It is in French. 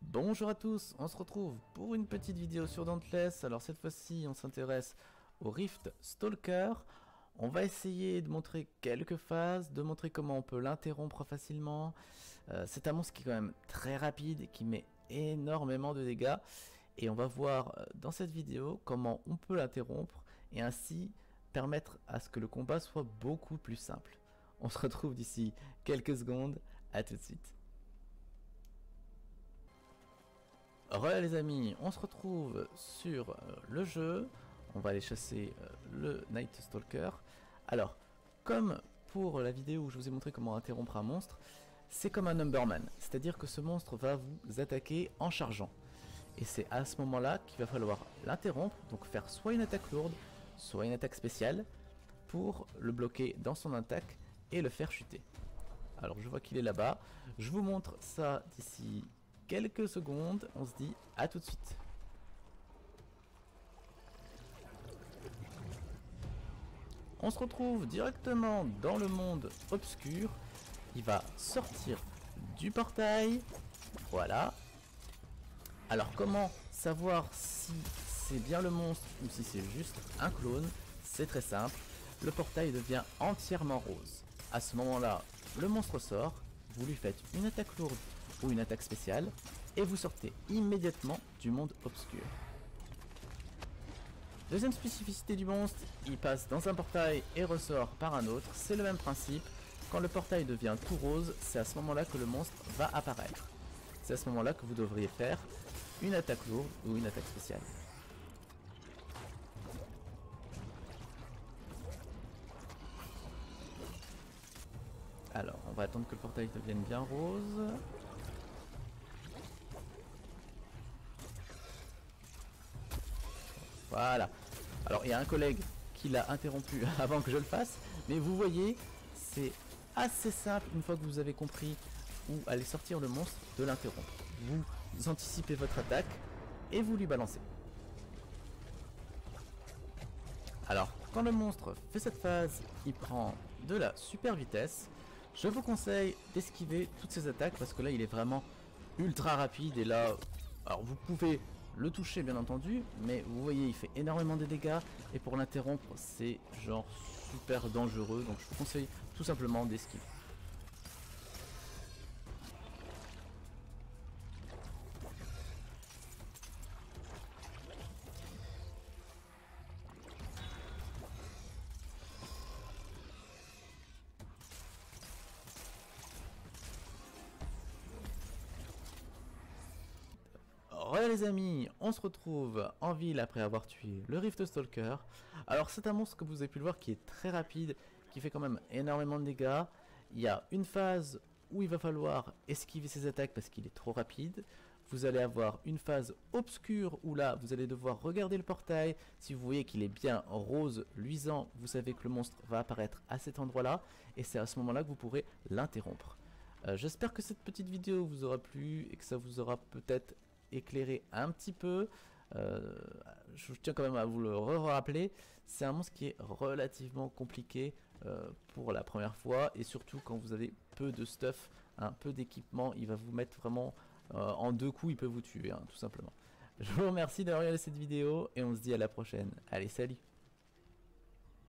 Bonjour à tous, on se retrouve pour une petite vidéo sur Dauntless. Alors cette fois-ci on s'intéresse au Rift Stalker. On va essayer de montrer quelques phases, de montrer comment on peut l'interrompre facilement. C'est un monstre qui est quand même très rapide, qui met énormément de dégâts. Et on va voir dans cette vidéo comment on peut l'interrompre et ainsi permettre à ce que le combat soit beaucoup plus simple. On se retrouve d'ici quelques secondes, à tout de suite. Voilà les amis, on se retrouve sur le jeu. On va aller chasser le Night Stalker. Alors, comme pour la vidéo où je vous ai montré comment interrompre un monstre, c'est comme un Numberman, c'est-à-dire que ce monstre va vous attaquer en chargeant. Et c'est à ce moment-là qu'il va falloir l'interrompre, donc faire soit une attaque lourde, soit une attaque spéciale, pour le bloquer dans son attaque et le faire chuter. Alors je vois qu'il est là-bas, je vous montre ça d'ici quelques secondes, on se dit à tout de suite. On se retrouve directement dans le monde obscur. Il va sortir du portail. Voilà. Alors comment savoir si c'est bien le monstre ou si c'est juste un clone? C'est très simple. Le portail devient entièrement rose. À ce moment-là, le monstre sort. Vous lui faites une attaque lourde ou une attaque spéciale et vous sortez immédiatement du monde obscur. Deuxième spécificité du monstre, il passe dans un portail et ressort par un autre. C'est le même principe. Quand le portail devient tout rose, c'est à ce moment-là que le monstre va apparaître. C'est à ce moment-là que vous devriez faire une attaque lourde ou une attaque spéciale. Alors, on va attendre que le portail devienne bien rose. Voilà. Alors, il y a un collègue qui l'a interrompu avant que je le fasse. Mais vous voyez, c'est assez simple une fois que vous avez compris où aller sortir le monstre, de l'interrompre. Vous anticipez votre attaque et vous lui balancez. Alors, quand le monstre fait cette phase, il prend de la super vitesse. Je vous conseille d'esquiver toutes ces attaques parce que là, il est vraiment ultra rapide. Et là, alors vous pouvez le toucher bien entendu, mais vous voyez, il fait énormément de dégâts. Et pour l'interrompre, c'est genre super dangereux. Donc je vous conseille tout simplement d'esquiver. Voilà les amis, on se retrouve en ville après avoir tué le Rift Stalker. Alors c'est un monstre que vous avez pu le voir qui est très rapide, qui fait quand même énormément de dégâts. Il y a une phase où il va falloir esquiver ses attaques parce qu'il est trop rapide. Vous allez avoir une phase obscure où là vous allez devoir regarder le portail. Si vous voyez qu'il est bien rose luisant, vous savez que le monstre va apparaître à cet endroit là. Et c'est à ce moment là que vous pourrez l'interrompre. J'espère que cette petite vidéo vous aura plu et que ça vous aura peut-être éclairer un petit peu. Je tiens quand même à vous le rappeler, c'est un monstre qui est relativement compliqué pour la première fois et surtout quand vous avez peu de stuff, un peu d'équipement, il va vous mettre vraiment en deux coups, il peut vous tuer tout simplement. Je vous remercie d'avoir regardé cette vidéo et on se dit à la prochaine. Allez, salut!